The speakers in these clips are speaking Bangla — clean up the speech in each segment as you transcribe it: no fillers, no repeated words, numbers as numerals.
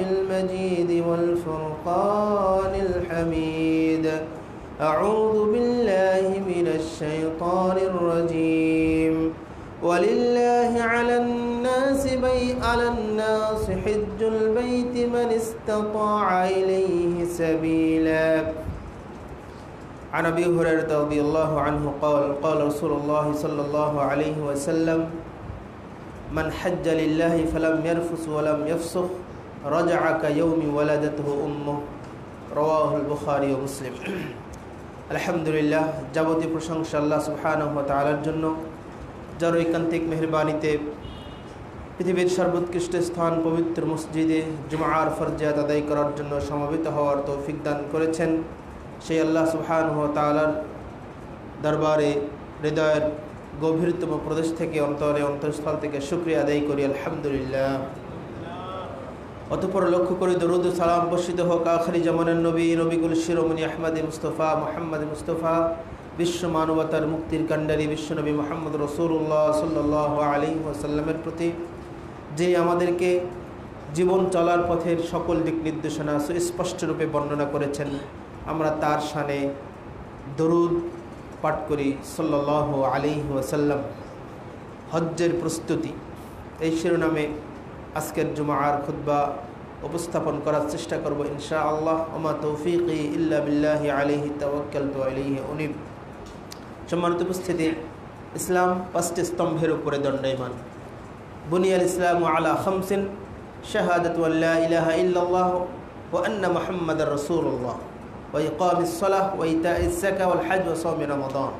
المجيد والفرقان الحميد أعوذ بالله من الشيطان الرجيم ولله على الناس حج البيت من استطاع إليه سبيلا عن أبي هريرة رضي الله عنه قال قال رسول الله صلى الله عليه وسلم من حج لله فلم يرفث ولم يفسق رجع كيوم ولدته أمه رواه البخاري ومسلم আলহামদুলিল্লাহ যাবতীয় প্রশংসা আল্লাহ সুবহানাহু ওয়া তাআলার জন্য, যার ঐকান্তিক মেহেরবানিতে পৃথিবীর সর্বোৎকৃষ্ট স্থান পবিত্র মসজিদে জুমআর ফরজিয়াত আদায় করার জন্য সমবেত হওয়ার তৌফিক দান করেছেন। সেই আল্লাহ সুবহানাহু ওয়া তাআলার দরবারে হৃদয়ের গভীরতম প্রদেশ থেকে অন্তঃস্থল থেকে শুকরিয়া আদায় করি আলহামদুলিল্লাহ। অতঃপর লক্ষ্য করে দরুদ ও সালাম বর্ষিত হোক আখিরি জামানের নবীকুল শিরোমণি আহমদ মুস্তফা মুহাম্মদ মুস্তফা, বিশ্ব মানবতার মুক্তির কাণ্ডারী বিশ্বনবী মুহাম্মদ রাসূলুল্লাহ সাল্লাল্লাহু আলাইহি ওয়াসাল্লামের প্রতি, যে আমাদেরকে জীবন চলার পথের সকল দিক নির্দেশনা সুস্পষ্টরূপে বর্ণনা করেছেন। আমরা তার শানে দরুদ পাঠ করি সাল্লাল্লাহু আলাইহি ওয়াসাল্লাম। হজ্জের প্রস্তুতি এই শিরোনামে আজকের জুমআর খুতবা উপস্থাপন করার চেষ্টা করব ইনশাআল্লাহ। ওমা তৌফিকি ইল্লা বিল্লাহি আলাইহি তাওয়াক্কালতু আলাইহি উনিব। সম্মানিত উপস্থিতি, ইসলাম 5টি স্তম্ভের উপরে দণ্ডায়মান। বুনিয়াল ইসলামু আলা খামসিন শাহাদাতু আল্লা ইলাহা ইল্লাল্লাহ ওয়া আন্না মুহাম্মাদার রাসূলুল্লাহ ওয়া ইকামিস সালাহ ওয়া ইতাইজ যাকাত ওয়াল হজ ওয়া সাওমি রমাদান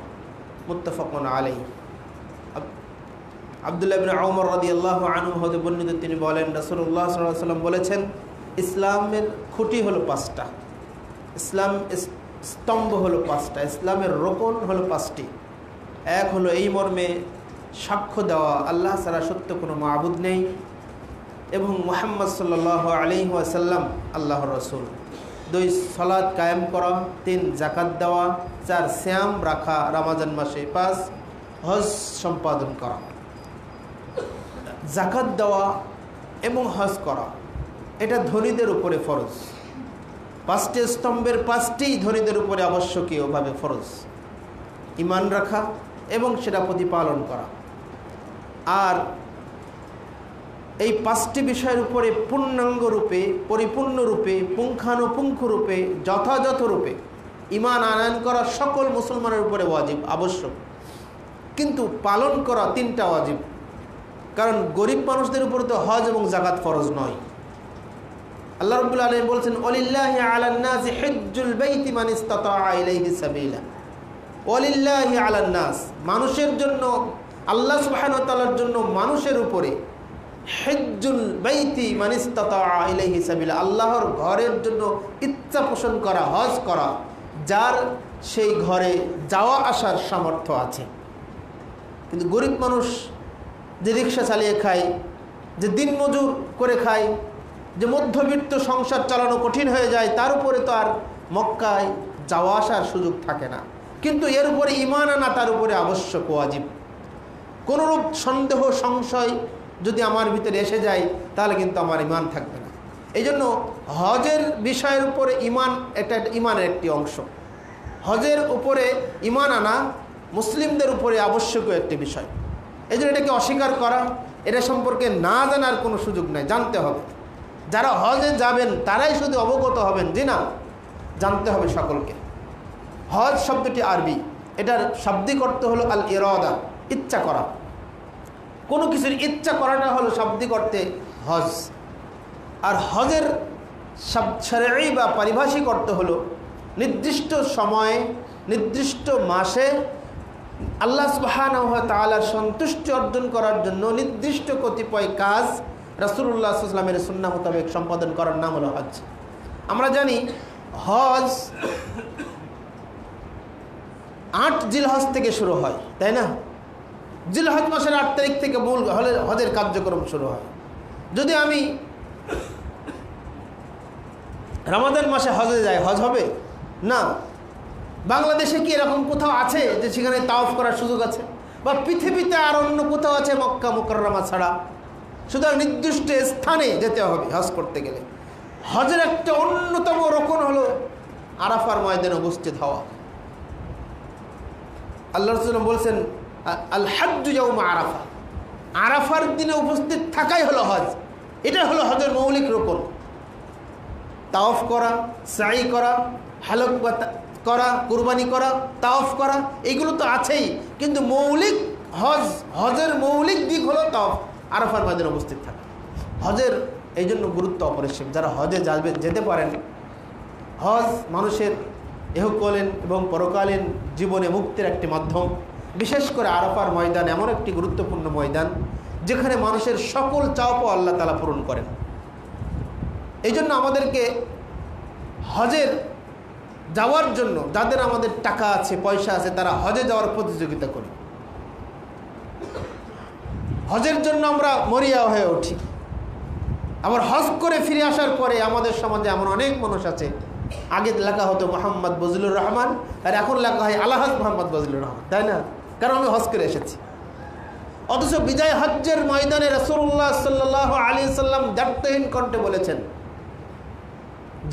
মুত্তাফাকুন আলাইহি। আব্দুল্লাহ ইবনে উমর রাদিয়াল্লাহু আনহু হতে বর্ণিত, তিনি বলেন রাসূলুল্লাহ সাল্লাল্লাহু আলাইহি ওয়াসাল্লাম বলেছেন, ইসলামের খুঁটি হলো 5টা, ইসলাম স্তম্ভ হলো 5টা, ইসলামের রোকন হলো 5টি। এক হলো এই মর্মে সাক্ষ্য দেওয়া আল্লাহ ছাড়া সত্য কোনো মাবুদ নেই এবং মুহাম্মদ সাল্লাল্লাহু আলাইহি ওয়াসাল্লাম আল্লাহর রাসূল। 2 সালাত কায়েম করা, 3 যাকাত দেওয়া, 4 সিয়াম রাখা রমজান মাসে, 5 হজ সম্পাদন করা। যাকাত দেওয়া এবং হজ করা এটা ধনীদের উপরে ফরজ। 5টি স্তম্ভের 5টিই ধনীদের উপরে আবশ্যকীয়ভাবে ফরজ। ঈমান রাখা এবং সেটা প্রতিপালন করা। আর এই 5টি বিষয়ের উপরে পূর্ণাঙ্গ রূপে, পরিপূর্ণ রূপে, পুঙ্খানুপুঙ্খ রূপে, যথাযথ রূপে ঈমান আনয়ন করা সকল মুসলমানের উপরে ওয়াজিব, আবশ্যক। কিন্তু পালন করা 3টা ওয়াজিব। কারণ গরিব মানুষদের উপরে তো হজ এবং যাকাত ফরজ নয়। আল্লাহ রাব্বুল আলামিন বলেছেন, ওয়ালিল্লাহি আলান নাসি হিজ্জুল বাইতি মান ইসতাতাআ ইলাইহি সাবিলা। ওয়ালিল্লাহি আলান নাস, মানুষের জন্য, আল্লাহ সুবহানাহু ওয়া তাআলার জন্য মানুষের উপরে, হিজ্জুল বাইতি মান ইসতাতাআ ইলাইহি সাবিলা, আল্লাহর ঘরের জন্য ইচ্ছা পোষণ করা, হজ করা, যার সেই ঘরে যাওয়া আসার সামর্থ্য আছে। কিন্তু গরিব মানুষ যে রিক্সা চালিয়ে খায়, যে দিনমজুর করে খায়, যে মধ্যবিত্ত সংসার চালানো কঠিন হয়ে যায়, তার উপরে তো আর মক্কায় যাওয়া আসার সুযোগ থাকে না। কিন্তু এর উপরে ঈমান আনা তার উপরে আবশ্যক, ওয়াজিব। কোনোরূপ সন্দেহ সংশয় যদি আমার ভিতরে এসে যায় তাহলে কিন্তু আমার ঈমান থাকবে না। এই জন্য হজের বিষয়ের উপরে ঈমান, এটা ঈমানের একটি অংশ। হজের উপরে ঈমান আনা মুসলিমদের উপরে আবশ্যকীয় একটি বিষয়। এই জন্য এটাকে অস্বীকার করা, এটা সম্পর্কে না জানার কোনো সুযোগ নাই, জানতে হবে। যারা হজে যাবেন তারাই শুধু অবগত হবেন, যে না, জানতে হবে সকলকে। হজ শব্দটি আরবি, এটার শাব্দিক অর্থ হলো আল ইরাদা, ইচ্ছা করা। কোনো কিছুর ইচ্ছা করাটা হলো শাব্দিক অর্থে হজ। আর হজের শরঈ বা পারিভাষিক অর্থ হলো নির্দিষ্ট সময়ে, নির্দিষ্ট মাসে আল্লাহ সুবহানাহু ওয়া তাআলার সন্তুষ্টি অর্জন করার জন্য নির্দিষ্ট কতিপয় কাজ রাসূলুল্লাহ সাল্লাল্লাহু আলাইহি ওয়াসাল্লামের সুন্নাহ মোতাবেক সম্পাদন করার নাম হলো হজ। আমরা জানি হজ 8 জিলহজ থেকে শুরু হয়, তাই না? জিলহজ মাসের 8 তারিখ থেকে মূল হজের কার্যক্রম শুরু হয়। যদি আমি রমাদান মাসে হজে যাই, হজ হবে না। বাংলাদেশে কি এরকম কোথাও আছে যে সেখানে তাওয়াফ করার সুযোগ আছে? বা পৃথিবীতে আর অন্য কোথাও আছে মক্কা মুকাররমা ছাড়া? সুতরাং নির্দিষ্ট স্থানে যেতে হবে হজ করতে গেলে। হজের একটা অন্যতম রকম হলো আরাফার ময়দানে উপস্থিত হওয়া। আল্লাহ রাসূল বলছেন আল হাজ্জু ইয়াউমা আরাফা, আরাফার দিনে উপস্থিত থাকাই হলো হজ। এটা হলো হজের মৌলিক রকম। তাওয়াফ করা, সাই করা, হালক করা, কুরবানি করা, তাওয়াফ করা, এগুলো তো আছেই, কিন্তু মৌলিক হজের মৌলিক দিক হলো তাওয়াফ, আরাফার ময়দানে উপস্থিত থাকা। হজের এই জন্য গুরুত্ব অপরিসীম। যারা হজে যেতে পারেন, হজ মানুষের ইহকালীন এবং পরকালীন জীবনে মুক্তির একটি মাধ্যম। বিশেষ করে আরাফার ময়দান এমন একটি গুরুত্বপূর্ণ ময়দান যেখানে মানুষের সকল চাওয়া আল্লাহ তাআলা পূরণ করেন। এই জন্য আমাদেরকে হজের যাওয়ার জন্য, যাদের আমাদের টাকা আছে, পয়সা আছে, তারা হজে যাওয়ার প্রতিযোগিতা করি। হজের জন্য আমরা মরিয়া হয়ে উঠি। আবার হজ করে ফিরে আসার পরে আমাদের সমাজে এমন অনেক মানুষ আছে, আগে লেখা হতো মোহাম্মদ বজলুর রহমান, আর এখন লেখা হয় আলহাজ মোহাম্মদ বজলুর রহমান, তাই না? কারণ আমি হজ করে এসেছি। অথচ বিজয় হজ্জের ময়দানে রাসূলুল্লাহ সাল্লাল্লাহু আলাইহি সাল্লাম দায়িত্বহীন কণ্ঠে বলেছেন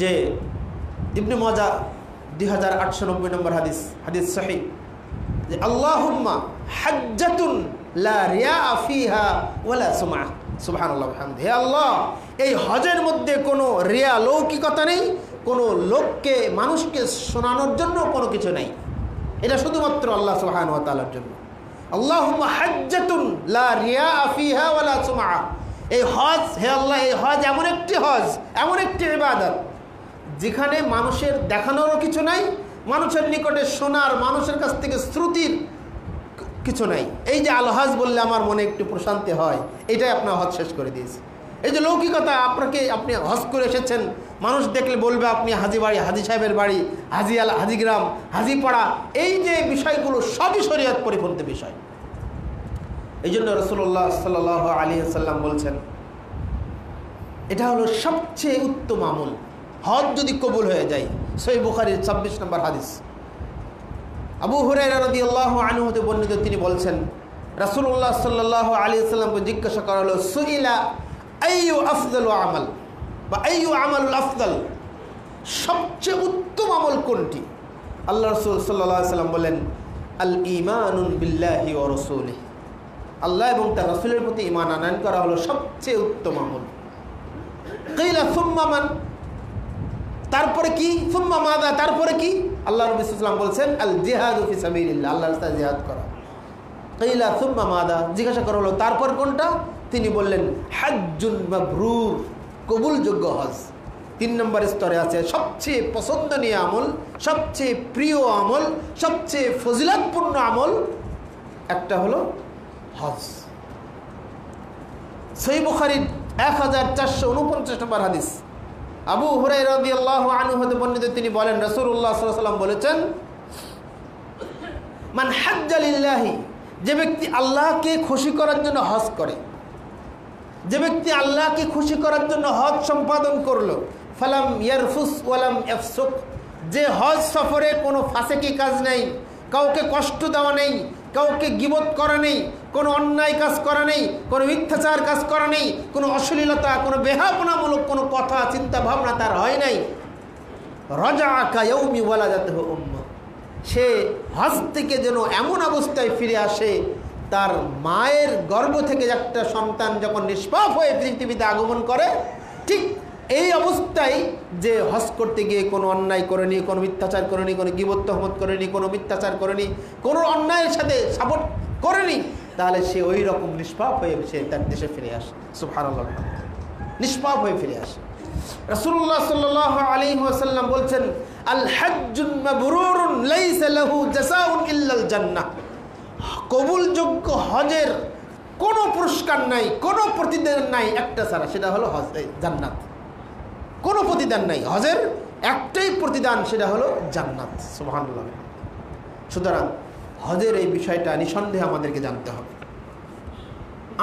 যে, ইবনে মাজাহ 2890 নম্বর হাদিস সহিহ, যে আল্লাহুম্মা হাজ্জাতুন লা রিয়া ফিহা ওয়ালা সুমআ। সুবহানাল্লাহ ওয়া বিহামদিহি। হে আল্লাহ, এই হজের মধ্যে কোনো রিয়া, লৌকিকতা নেই, কোনো লোককে, মানুষকে শোনানোর জন্য কোনো কিছু নেই। এটা শুধুমাত্র আল্লাহ সুবহানাহু ওয়া তাআলার জন্য। আল্লাহুম্মা হাজ্জাতুন লা রিয়া ফিহা ওয়ালা সুমআ। এই হজ, হে আল্লাহ, এই হজ এমন একটি হজ, এমন একটি ইবাদত যেখানে মানুষের দেখানোরও কিছু নাই, মানুষের নিকটে শোনার, মানুষের কাছ থেকে শ্রুতির কিছু নাই। এই যে আল হজ বললে আমার মনে একটু প্রশান্তি হয়, এটাই আপনার হজ শেষ করে দিয়েছে। এই যে লৌকিকতা, আপনি হজ করে এসেছেন, মানুষ দেখলে বলবে আপনি হাজি বাড়ি, হাজি সাহেবের বাড়ি, হাজিগ্রাম, হাজিপাড়া, এই যে বিষয়গুলো সবই শরীয়ত পরিপন্থী বিষয়। এই জন্য রাসূলুল্লাহ সাল্লাল্লাহু আলাইহি ওয়াসাল্লাম বলছেন, এটা হলো সবচেয়ে উত্তম আমল। হজ যদি কবুল হয়ে যায়, সহিহ বুখারীর 26 নম্বর হাদিস, আবু হুরায়রা রাদিয়াল্লাহু আনহু হতে বর্ণিত, তিনি বলছেন রাসূলুল্লাহ সাল্লাল্লাহু আলাইহি ওয়াসাল্লামকে জিজ্ঞাসা করা হলো, সুইলা আইয়ু আফদালু আমাল, বা আইয়ু আমালুল আফদাল, সবচেয়ে উত্তম আমল কোনটি? আল্লাহ রাসূল সাল্লাল্লাহু আলাইহি ওয়াসাল্লাম বলেন, আল ঈমানু বিল্লাহি ওয়া রাসূলিহি, আল্লাহ এবং তার রাসূলের প্রতি ঈমান আনয়ন করা হলো সবচেয়ে উত্তম আমল। কিলা সুম্মা মান, তারপরে কি? সুম্মা মাযা, তারপরে কি? আল্লাহ নবী সাল্লাল্লাহু আলাইহি ওয়াসাল্লাম বলছেন, আল জিহাদু ফি সাবিলিল্লাহ, আল্লাহর রাস্তায় জিহাদ করা। কিলা সুম্মা মাযা, জিজ্ঞাসা করা হলো তারপর কোনটা? তিনি বললেন হাজ্জুন মাবরুর, কবুলযোগ্য হজ। 3 নম্বর স্তরে আছে সবচেয়ে পছন্দনীয় আমল, সবচেয়ে প্রিয় আমল, সবচেয়ে ফজিলতপূর্ণ আমল, একটা হলো হজ। সহিহ বুখারীর 1449 নম্বর হাদিস, আবু হুরায়রা রাদিয়াল্লাহু আনহু হতে বর্ণিত, তিনি বলেন রাসূলুল্লাহ সাল্লাল্লাহু আলাইহি ওয়াসাল্লাম বলেছেন, মান হাজ্জা লিল্লাহি, যে ব্যক্তি আল্লাহকে খুশি করার জন্য হজ করে, যে ব্যক্তি আল্লাহকে খুশি করার জন্য হজ সম্পাদন করলো, ফালাম ইয়ারফুস ওয়ালাম ইয়াফসুক, যে হজ সফরে কোনো ফাসেকি কাজ নেই, কাউকে কষ্ট দেওয়া নেই, কাউকে গীবত করা নেই, কোনো অন্যায় কাজ করা নেই, কোনো মিথ্যাচার কাজ করা নেই, কোনো অশ্লীলতা, কোনো বেহাপনামূলক কোনো কথা চিন্তা ভাবনা তার হয় নাই, রাজা কায়াউমি ওয়ালাদাতহু উম্মুহ, সে হজ থেকে যেন এমন অবস্থায় ফিরে আসে, তার মায়ের গর্ভ থেকে একটা সন্তান যখন নিষ্পাপ হয়ে পৃথিবীতে আগমন করে, ঠিক এই অবস্থায় যে হজ করতে গিয়ে কোনো অন্যায় করেনি, কোনো মিথ্যাচার করেনি, কোনো গীবত তহমত করেনি, কোনো মিথ্যাচার করেনি, কোনো অন্যায়ের সাথে সাপোর্ট করেনি, তাহলে সে ওই রকম নিষ্পাপ হয়ে সে তার দেশে ফিরে আসে। সুবহানাল্লাহ, নিষ্পাপ হয়ে ফিরে আসে। রাসূলুল্লাহ সাল্লাল্লাহু আলাইহি ওয়াসাল্লাম বলছেন, আল হাজ্জুন মাবরুরুন লাইসা লাহু জাযাউন ইল্লাল জান্নাহ, কবুলযোগ্য হজের কোনো পুরস্কার নাই, কোনো প্রতিদান নাই, একটা ছাড়া, সেটা হলো হজ, জান্নাত। কোনো প্রতিদান নাই, হজের একটাই প্রতিদান, সেটা হলো জান্নাত। সুবহানাল্লাহ। সুতরাং হজের এই বিষয়টা নিঃসন্দেহে আমাদেরকে জানতে হবে।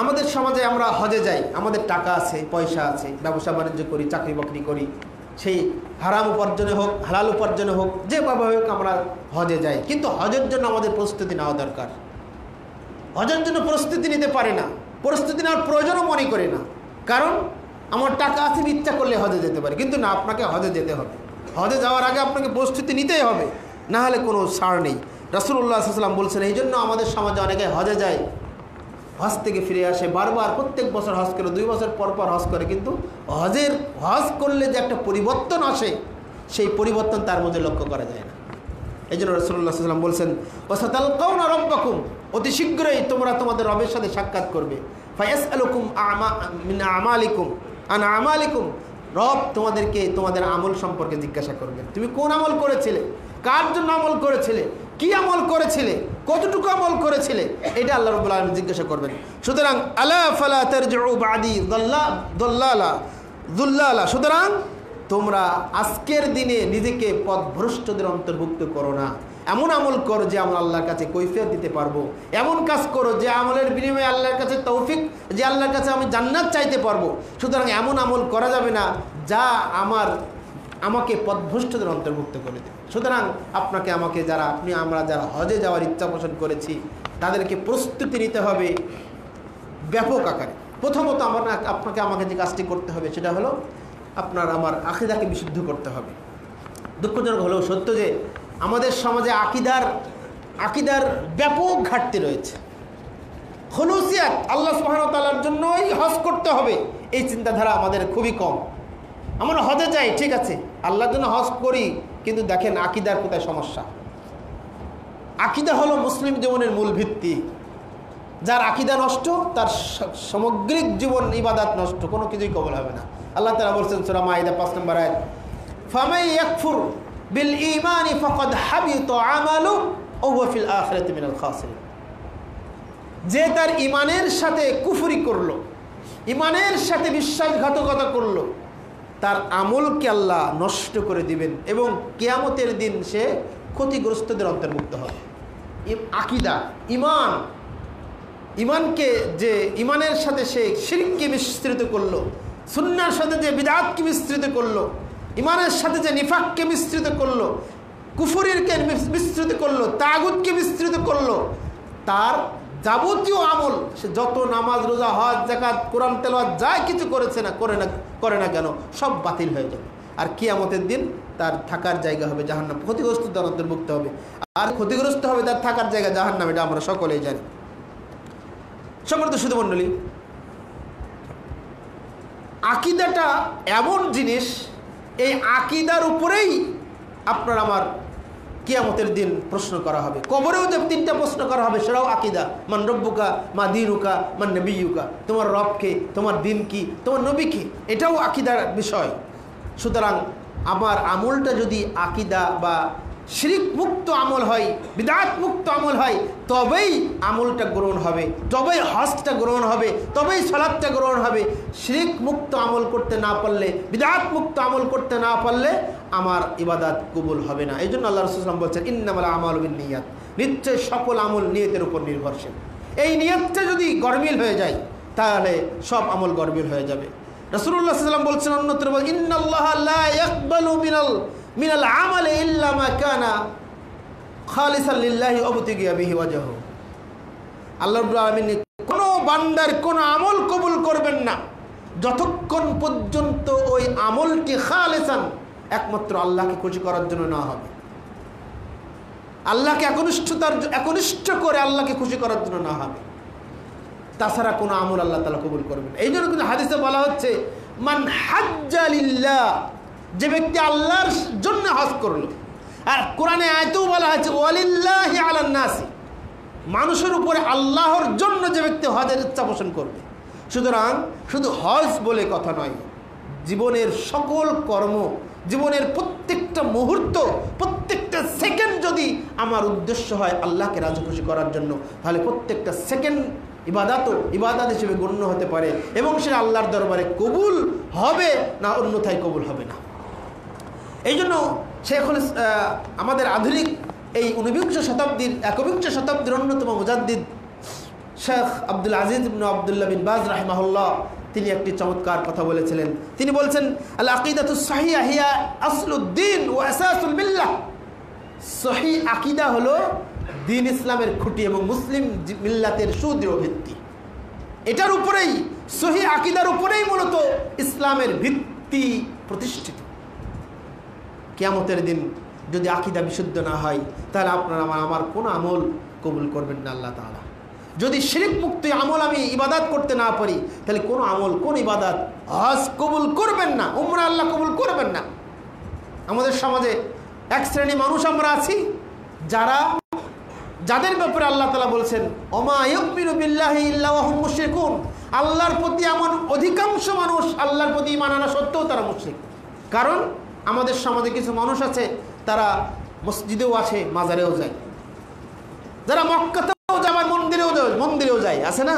আমাদের সমাজে আমরা হজে যাই, আমাদের টাকা আছে, পয়সা আছে, ব্যবসা বাণিজ্য করি, চাকরি বাকরি করি, সেই হারাম উপার্জনে হোক, হালাল উপার্জনে হোক, যেভাবে হোক আমরা হজে যাই, কিন্তু হজের জন্য আমাদের প্রস্তুতি নেওয়া দরকার। হজের জন্য প্রস্তুতি নিতে পারি না, প্রস্তুতি নেওয়ার প্রয়োজনও মনে করি না। কারণ আমার টাকা আছে, ইচ্ছা করলে হজে যেতে পারে, কিন্তু না, আপনাকে হজে যেতে হবে। হজে যাওয়ার আগে আপনাকে প্রস্তুতি নিতেই হবে, না হলে কোনো ছাড় নেই। রাসূলুল্লাহ সাল্লাল্লাহু আলাইহি ওয়াসাল্লাম বলছেন, এই জন্য আমাদের সমাজে অনেকে হজে যায়, হজ থেকে ফিরে আসে, বারবার প্রত্যেক বছর হজ করে, 2 বছর পর পর হজ করে, কিন্তু হজ করলে যে একটা পরিবর্তন আসে, সেই পরিবর্তন তার মধ্যে লক্ষ্য করা যায় না। এই জন্য রাসূলুল্লাহ সাল্লাল্লাহু আলাইহি ওয়াসাল্লাম বলছেন, ওয়াসাতালকাউনা রাব্বাকুম, অতি শীঘ্রই তোমরা তোমাদের রবের সাথে সাক্ষাৎ করবে। ফায়াসআলুকুম মিন আমালিকুম আন আমালিকুম, রব তোমাদেরকে তোমাদের আমল সম্পর্কে জিজ্ঞাসা করবেন। তুমি কোন আমল করেছিলে, কার জন্য আমল করেছিলে, কি আমল করেছিলে, কতটুকু আমল করেছিলে, এটা আল্লাহ রাব্বুল আলামিন জিজ্ঞাসা করবেন। সুতরাং আলা ফালা তারজিউ বাদি যুল্লালা, সুতরাং তোমরা আজকের দিনে নিজেকে পথভ্রষ্টদের অন্তর্ভুক্ত করো না। এমন আমল করো যে আমল আল্লাহর কাছে কৈফিয়ত দিতে পারবো, এমন কাজ করো যে আমলের বিনিময়ে আল্লাহর কাছে তৌফিক, যে আল্লাহর কাছে আমি জান্নাত চাইতে পারবো। সুতরাং এমন আমল করা যাবে না যা আমাকে পথভ্রষ্টদের অন্তর্ভুক্ত করে দেবে। সুতরাং আপনাকে আমাকে আমরা যারা হজে যাওয়ার ইচ্ছা পোষণ করেছি, তাদেরকে প্রস্তুতি নিতে হবে ব্যাপক আকারে। প্রথমত আপনাকে আমাকে যে কাজটি করতে হবে সেটা হলো আমার আকীদাকে বিশুদ্ধ করতে হবে। দুঃখজনক হলেও সত্য যে আমাদের সমাজে আকীদার ব্যাপক ঘাটতি রয়েছে। খুলুসিয়াত, আল্লাহ সুবহানাহু ওয়া তাআলার জন্যই হজ করতে হবে, এই চিন্তাধারা আমাদের খুবই কম। আমরা হজে যাই, ঠিক আছে, আল্লাহর জন্য হজ করি, কিন্তু দেখেন আকীদার কোথায় সমস্যা। আকীদা হলো মুসলিম জীবনের মূল ভিত্তি। যার আকীদা নষ্ট, তার সামগ্রিক জীবন ইবাদত নষ্ট, কোনো কিছুই কবুল হবে না। আল্লাহ তাআলা বলছেন সূরা মাইদা 5 নম্বর আয়াত, ফামান ইয়াকফুর বিল ঈমানি ফাকাদ হাবিতা আমালুহু ওয়া হুয়া ফিল আখিরাতি মিনাল খাসিরিন। যে তার ঈমানের সাথে কুফরি করলো, ঈমানের সাথে বিশ্বাসঘাতকতা করলো, তার আমলকে আল্লাহ নষ্ট করে দিবেন এবং কিয়ামতের দিন সে ক্ষতিগ্রস্তদের অন্তর্ভুক্ত হবে। আকীদা, ঈমানকে যে ঈমানের সাথে সে শিরককে মিশ্রিত করলো, সুন্নাহর সাথে যে বিদআতকে মিশ্রিত করলো, ঈমানের সাথে যে নিফাককে মিশ্রিত করলো, কুফরিরকে মিশ্রিত করলো, তাগুতকে মিশ্রিত করলো, তার যাবতীয় আমল, সে যত নামাজ, রোজা, হজ, যাকাত, কোরআন তেলাওয়াত যা কিছু করে না কেন, সব বাতিল হয়ে যাবে। আর কিয়ামতের দিন তার থাকার জায়গা হবে জাহান্নাম, ক্ষতিগ্রস্তদের অন্তর্ভুক্ত হবে। আর ক্ষতিগ্রস্ত হবে তার থাকার জায়গা জাহান্নাম, এটা আমরা সকলেই জানি। সম্মানিত সুধীমণ্ডলী, আকীদাটা এমন জিনিস, এই আকীদার উপরেই আপনার আমার কিয়ামতের দিন প্রশ্ন করা হবে। কবরেও যে 3টা প্রশ্ন করা হবে, সেটাও আকীদা। মান রব্বুকা, মা দীনুকা, মান নবিয়ুকা, তোমার রবকে, তোমার দিন কি, তোমার নবী কি, এটাও আকীদার বিষয়। সুতরাং আমার আমলটা যদি আকীদা বা শিরক মুক্ত আমল হয়, বিদআত মুক্ত আমল হয়, তবেই আমলটা গ্রহণ হবে, তবেই হজটা গ্রহণ হবে, তবেই সালাতটা গ্রহণ হবে। শিরক মুক্ত আমল করতে না পারলে, বিদআত মুক্ত আমল করতে না পারলে আমার ইবাদত কবুল হবে না। এই জন্য আল্লাহ রাসূল সাল্লাল্লাহু আলাইহি ওয়াসাল্লাম বলছেন, ইন্নামাল আমালু বিন্নিয়াত, নিশ্চয় সকল আমল নিয়তের উপর নির্ভরশীল। এই নিয়তটা যদি গরমিল হয়ে যায়, তাহলে সব আমল গরমিল হয়ে যাবে। রাসূলুল্লাহ সাল্লাল্লাহু আলাইহি ওয়াসাল্লাম বলছেন অন্যত্র, ইন্নাল্লাহা লা ইয়াকবালু মিনাল আমালি ইল্লা মা কানা খালিসান লিল্লাহি ওয়াবতিগিয়া বিহি ওয়াজহু। আল্লাহ রাব্বুল আলামিন কোনো বান্দার কোনো আমল কবুল করবেন না যতক্ষণ পর্যন্ত ওই আমলটি খালিসান, একমাত্র আল্লাহকে খুশি করার জন্য না হবে, আল্লাহকে একনিষ্ঠ করে আল্লাহকে খুশি করার জন্য না হবে, তাছাড়া কোনো আমল আল্লাহ তাআলা কবুল করবেন। এই জন্য কিন্তু হাদিসে বলা হচ্ছে, মান হাজ্জা লিল্লাহ, যে ব্যক্তি আল্লাহর জন্য হজ করলো। আর কোরআনে আয়াতেও বলা হয়েছে, ওয়ালিল্লাহি আলান নাসি, মানুষের উপরে আল্লাহর জন্য যে ব্যক্তি হজের ইচ্ছা পোষণ করবে। সুতরাং শুধু হজ বলে কথা নয়, জীবনের সকল কর্ম, জীবনের প্রত্যেকটা মুহূর্ত, প্রত্যেকটা সেকেন্ড যদি আমার উদ্দেশ্য হয় আল্লাহকে রাজি খুশি করার জন্য, তাহলে প্রত্যেকটা সেকেন্ড ইবাদত হিসেবে গণ্য হতে পারে এবং সেটা আল্লাহর দরবারে কবুল হবে না, অন্যথায় কবুল হবে না। এই জন্য আমাদের আধুনিক এই একবিংশ শতাব্দীর অন্যতম মুজাদ্দিদ শেখ আব্দুল আজিজ ইবনে আব্দুল্লাহ বিন বাজ রাহিমাহুল্লাহ, তিনি একটি চমৎকার কথা বলেছিলেন। তিনি বলছেন, আল আকিদাতুস সাহিহা হিয়া আসলুদ্দিন ওয়া আসাসুল মিল্লাহ। সহিহ আকীদা হলো দ্বীন ইসলামের খুঁটি এবং মুসলিম মিল্লাতের সুদৃঢ় ভিত্তি। এটার উপরেই, সহি আকীদার উপরেই মূলত ইসলামের ভিত্তি প্রতিষ্ঠিত। কিয়ামতের দিন যদি আকীদা বিশুদ্ধ না হয়, তাহলে আপনার আমার কোনো আমল কবুল করবেন না আল্লাহ তাআলা। যদি শিরক মুক্ত আমল আমি ইবাদত করতে না পারি, তাহলে কোন আমল, কোন ইবাদত, হজ কবুল করবেন না, উমরা আল্লাহ কবুল করবেন না। আমাদের সমাজে এক শ্রেণী মানুষ আমরা আছি যাদের ব্যাপারে আল্লাহ তাআলা বলছেন ওমা ইউমিনু বিল্লাহি ইল্লা ওয়া হুম মুশরিকুন, আল্লাহর প্রতি এমন অধিকাংশ মানুষ আল্লাহর প্রতি ঈমান আনা সত্ত্বেও তারা মুশরিক। কারণ আমাদের সমাজে কিছু মানুষ আছে, তারা মসজিদেও আসে, মাজারেও যায়, যারা মক্কাতেও যায়, আবার মন্দিরেও যায়, আছে না?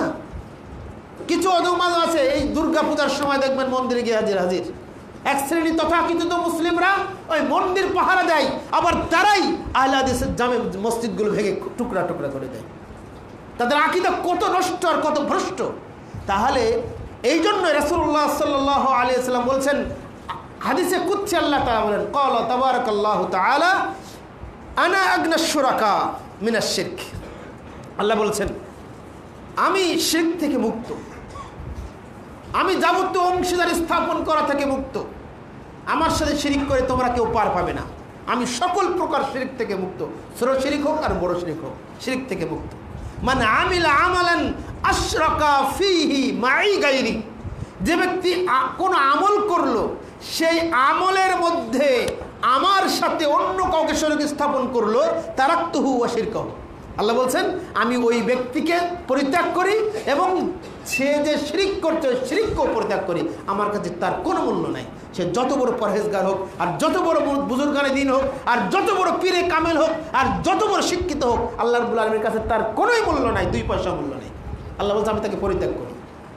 কিছু অধমাজ আছে এই দুর্গা পূজার সময় দেখবেন মন্দিরে গিয়ে হাজির। এক শ্রেণী তথাকথিত মুসলিমরা ওই মন্দির পাহারা দেয়, আবার তারাই আহলে হাদিসের জামে মসজিদগুলো ভেঙে টুকরা টুকরা করে দেয়। তাদের আকীদা কত নষ্ট আর কত ভ্রষ্ট। তাহলে এই জন্য রাসূলুল্লাহ সাল্লাল্লাহু আলাইহি ওয়াসাল্লাম বলছেন, হাদিসে কুদসি আল্লাহ তাআলা বলেন, ক্বালা তাবারাকাল্লাহু তাআলা আনা আগনাশ শুরাকা মিনাশ শিরক। আল্লাহ বলছেন আমি শিরক থেকে মুক্ত, আমি যাবতীয় অংশীদার স্থাপন করা থেকে মুক্ত। আমার সাথে শিরিক করে তোমরা কেউ পার পাবে না। আমি সকল প্রকার শিরিক থেকে মুক্ত, ছোট শিরিক হোক আর বড় শিরিক হোক, শিরিক থেকে মুক্ত। মানে আমিলা আমালান আশরাকা ফিহি মাই গায়রি, যে ব্যক্তি কোন আমল করলো, সেই আমলের মধ্যে আমার সাথে অন্য কাউকে শরীক স্থাপন করলো, তারাকতুহু ওয়া শিরকাহু। আল্লাহ বলছেন আমি ওই ব্যক্তিকে পরিত্যাগ করি এবং সে যে শিরিক করছে শিরিককেও পরিত্যাগ করি। আমার কাছে তার কোনো মূল্য নাই। সে যত বড় পরহেজগার হোক, আর যত বড় বুজুর্গানে দিন হোক, আর যত বড় পীরে কামেল হোক, আর যত বড় শিক্ষিত হোক, আল্লাহ রাব্বুল আলামিনের কাছে তার কোনোই মূল্য নাই, 2 পয়সা মূল্য নেই। আল্লাহ বলছে আমি তাকে পরিত্যাগ করি,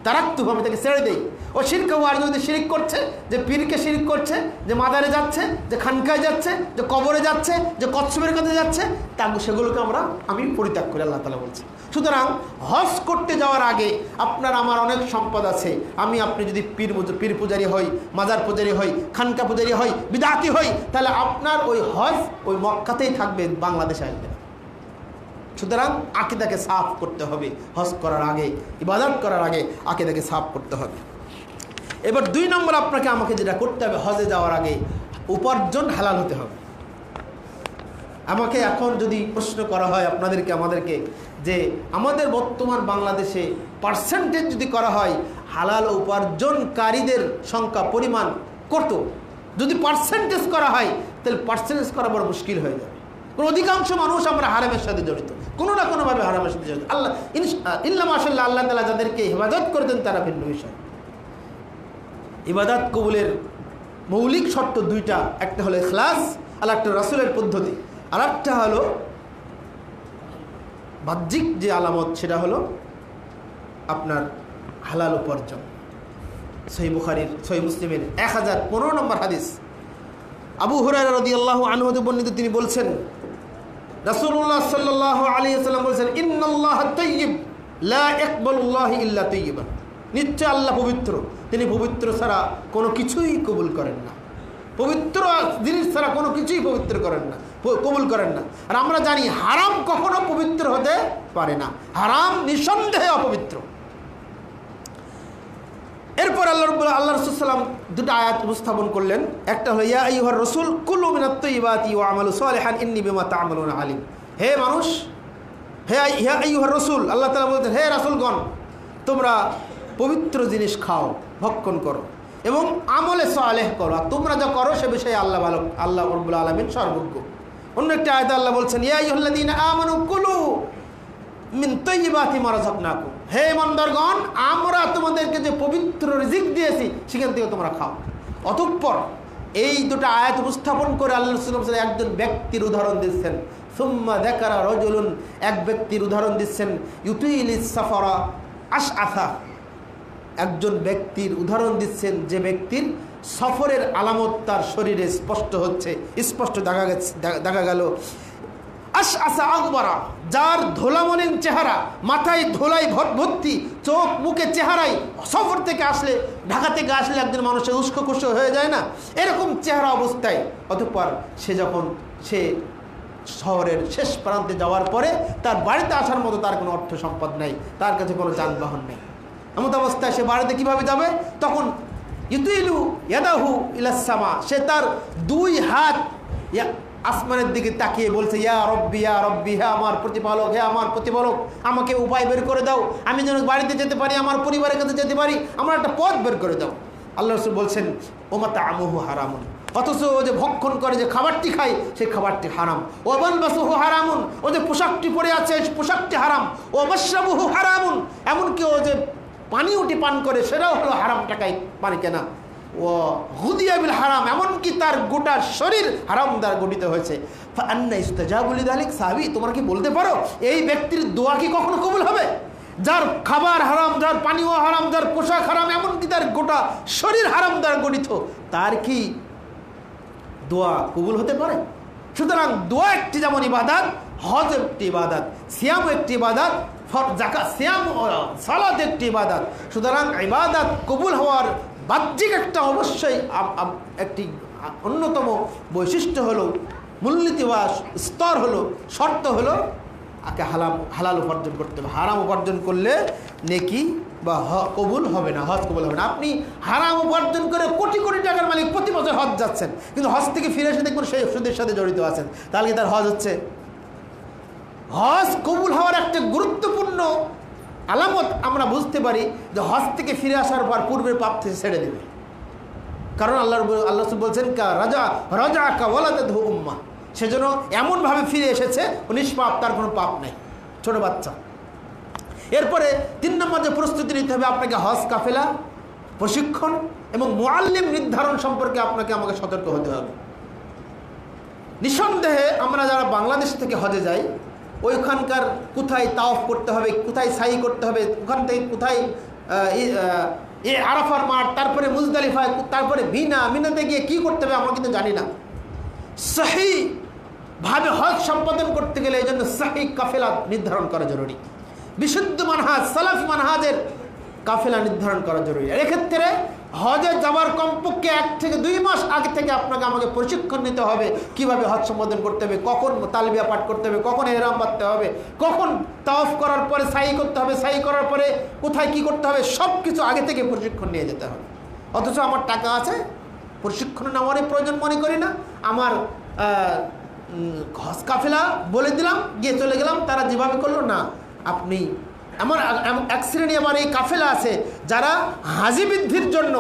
তারাকতুহু, আমি তাকে ছেড়ে দেই। ও শিরকাহু, আর যদি শিরিক করছে, যে পীরকে শিরিক করছে, যে মাদারে যাচ্ছে, যে খানকায় যাচ্ছে, যে কবরে যাচ্ছে, যে কচ্ছপের কাছে যাচ্ছে, সেগুলোকে আমি পরিত্যাগ করি, আল্লাহ তাআলা বলছে। সুতরাং হজ করতে যাওয়ার আগে আপনার আমার অনেক সম্পদ আছে। আপনি যদি পীর পূজারি হই, মাজার পূজারি হই, খানকা পূজারি হই, বিদআতি হই, তাহলে আপনার ওই হজ ওই মক্কাতেই থাকবে, বাংলাদেশে আসবে না। সুতরাং আকীদাকে সাফ করতে হবে। হজ করার আগে, ইবাদত করার আগে আকীদাকে সাফ করতে হবে। এবার 2 নম্বর আপনাকে আমাকে যেটা করতে হবে, হজে যাওয়ার আগে উপার্জন হালাল হতে হবে। আমাকে এখন যদি প্রশ্ন করা হয় আমাদেরকে যে আমাদের বর্তমান বাংলাদেশে পার্সেন্টেজ যদি করা হয় হালাল উপার্জনকারীদের সংখ্যা পরিমাণ কত, যদি পার্সেন্টেজ করা হয় তাহলে পার্সেন্টেজ করা বড় মুশকিল হয়ে যাবে। অধিকাংশ মানুষ আমরা হারামের সাথে জড়িত, কোনো না কোনোভাবে হারামের সাথে জড়িত। ইল্লা মাশাআল্লাহ, আল্লাহ তাআলা যাদেরকে ইবাদত করে দেন তারা ভিন্ন বিষয়। ইবাদত কবুলের মৌলিক শর্ত 2টা, একটা হলো ইখলাস, আর একটা রাসূলের পদ্ধতি, আর একটা হলো বাহ্যিক যে আলামত, সেটা হলো আপনার হালাল উপার্জন। সহিহ বুখারীর, সহিহ মুসলিমের 1015 নম্বর হাদিস, আবু হুরায়রা রাদিয়াল্লাহু আনহু হতে বর্ণিত, তিনি বলছেন রাসূলুল্লাহ সাল্লাল্লাহু আলাইহি ওয়াসাল্লাম বলেছেন ইন্নাল্লাহা তাইয়্যিব লা ইয়াকবালুল্লাহু ইল্লা তাইয়্যিবান, নিশ্চয় আল্লাহ পবিত্র, তিনি পবিত্র ছাড়া কোনো কিছুই কবুল করেন না। পবিত্র জিনিস ছাড়া কোনো কিছুই পবিত্র করেন না, কবুল করেন না। আর আমরা জানি হারাম কখনো পবিত্র হতে পারে না, হারাম নিঃসন্দেহে অপবিত্র। এরপর আল্লাহ রাসূল সাল্লাল্লাহু 2টা আয়াত উপস্থাপন করলেন। একটা হলো ইয়া আইয়ুহার রাসূল কুলু মিনাত তাইয়্যিবাতি ওয়া আমালু সালিহান ইন্নী বিমা তা'মালুনা আলিম। হে মানুষ, হে ইয়া আইয়ুহার রাসূল, আল্লাহ তাআলা বলছেন হে রাসূলগণ, তোমরা পবিত্র জিনিস খাও, ভক্ষণ করো এবং আমলে সালেহ করো, আর তোমরা যা করো সে বিষয়ে আল্লাহ রাব্বুল আলামিন সর্বজ্ঞ। অন্য একটা আয়াতে আল্লাহ বলছেন ইয়া আইয়ুহাল্লাযীনা আমানু কুলু মিন তাইয়্যিবাতি মা রাযাকনাকুম, হে ইমানদারগণ, আমরা তোমাদেরকে যে পবিত্র রিজিক দিয়েছি সেখান থেকে তোমরা খাও। অতঃপর এই 2টা আয়াত উপস্থাপন করে আল্লাহ রাসূল সাল্লাল্লাহু আলাইহি ওয়াসাল্লাম একজন ব্যক্তির উদাহরণ দিচ্ছেন। সুম্মা যাকারা রাজুলুন, এক ব্যক্তির উদাহরণ দিচ্ছেন, ইউতিলিস সাফারা আশআসা, একজন ব্যক্তির উদাহরণ দিচ্ছেন যে ব্যক্তির সফরের আলামত তার শরীরে স্পষ্ট হচ্ছে, স্পষ্ট দেখা গেল। আশআসা আকবরা, যার ধোলামলিন চেহারা, মাথায় ধোলাই ভর্তি, চোখ মুখে চেহারায় সফর থেকে আসলে, ঢাকা থেকে আসলে একজন মানুষের উস্কোখুস্কো হয়ে যায় না, এরকম চেহারা অবস্থায়। অতঃপর সে শহরের শেষ প্রান্তে যাওয়ার পরে তার বাড়িতে আসার মতো তার কোনো অর্থ সম্পদ নেই, তার কাছে কোনো যানবাহন নেই। এমন অবস্থায় সে বাড়িতে কিভাবে যাবে? তখন ইউতিলু ইয়াদাহু ইলাস সামা, সে তার দুই হাত আসমানের দিকে তাকিয়ে বলছে, ইয়া রব্বি হে আমার প্রতিপালক, হে আমার প্রতিপালক, আমাকে উপায় বের করে দাও, আমি যেন বাড়িতে যেতে পারি, আমার পরিবারের কাছে যেতে পারি, আমার একটা পথ বের করে দাও। আল্লাহ রাসূল বলছেন, ওমা তা'আমুহু হারামুন, অথচ ও যে ভক্ষণ করে, যে খাবারটি খায়, সেই খাবারটি হারাম। ও মালবাসুহু হারামুন, ও যে পোশাকটি পরে আছে, পোশাকটি হারাম। ও মাশরাবুহু হারামুন, এমনকি ও যে পানীয়টি পান করে সেটাও হলো হারাম টাকায় পানি কেনা। ও গুদিয়া বিল হারাম, এমনকি তার গোটা শরীর হারাম দ্বারা গঠিত হয়েছে। ফাআন্না ইস্তাজাবু লিযালিক, সাহাবী তোমরা কি বলতে পারো এই ব্যক্তির দোয়া কি কখনো কবুল হবে? যার খাবার হারাম, যার পানীয় হারাম, যার পোশাক হারাম, এমনকি তার গোটা শরীর হারাম দ্বারা গঠিত, তার কি দোয়া কবুল হতে পারে? সুতরাং দোয়া একটি যেমন ইবাদত, হজ একটি ইবাদত, সিয়াম একটি ইবাদত, যাকাত, সিয়াম, সালাত একটি ইবাদত। সুতরাং ইবাদত কবুল হওয়ার বাহ্যিক একটা অবশ্যই একটি অন্যতম বৈশিষ্ট্য হলো, মূলনীতি বা স্তর হলো, শর্ত হলো আগে হালাল উপার্জন করতে হবে। হারাম উপার্জন করলে নেকি বা কবুল হবে না, হজ কবুল হবে না। আপনি হারাম উপার্জন করে কোটি কোটি টাকার মালিক, প্রতি বছর হজ যাচ্ছেন, কিন্তু হজ থেকে ফিরে এসে দেখবেন সেই সুদের সাথে জড়িত আছেন, তাহলে কি তার হজ হচ্ছে? হজ কবুল হওয়ার একটা গুরুত্বপূর্ণ আলামত আমরা বুঝতে পারি যে হজ থেকে ফিরে আসার পর পূর্বের পাপ থেকে ছেড়ে দেবে। কারণ আল্লাহ বলছেন, রাজা কা ওয়ালাদাতহু উম্মাহ, সেজন্য এমনভাবে ফিরে এসেছে নিষ্পাপ, তার কোনো পাপ নেই, ছোট বাচ্চা। এরপরে 3 নম্বর যে প্রস্তুতি নিতে হবে, আপনাকে হজ কাফেলা প্রশিক্ষণ এবং মুআল্লিম নির্ধারণ সম্পর্কে আপনাকে আমাকে সতর্ক হতে হবে। নিঃসন্দেহে আমরা যারা বাংলাদেশ থেকে হজে যাই, ওইখানকার কোথায় তাওয়াফ করতে হবে, কোথায় সাই করতে হবে, ওখান থেকে কোথায় আরাফার মাঠ, তারপরে মুজদালিফায়, তারপরে মিনাতে গিয়ে কি করতে হবে আমরা কিন্তু জানি না। সহিভাবে হজ সম্পাদন করতে গেলে এই জন্য সহি কাফেলা নির্ধারণ করা জরুরি। বিশুদ্ধ মানহাজ, সালাফি মানহাজের কাফেলা নির্ধারণ করা জরুরি। এক্ষেত্রে হজে যাওয়ার কমপক্ষে 1 থেকে 2 মাস আগে থেকে আপনাকে আমাকে প্রশিক্ষণ নিতে হবে, কিভাবে হজ সম্পাদন করতে হবে, কখন তালবিয়া পাঠ করতে হবে, কখন ইহরাম বাঁধতে হবে, কখন তাওয়াফ করার পরে সাই করতে হবে, সাই করার পরে কোথায় কি করতে হবে, সব কিছু আগে থেকে প্রশিক্ষণ নিয়ে যেতে হবে। অথচ আমার টাকা আছে, প্রশিক্ষণ নেওয়ারই প্রয়োজন মনে করি না, আমার হজ কাফেলা বলে দিলাম, গিয়ে চলে গেলাম, তারা যেভাবে করলো না। আপনি এমন এক শ্রেণী আমার এই কাফেলা আছে যারা হাজি বৃদ্ধির জন্য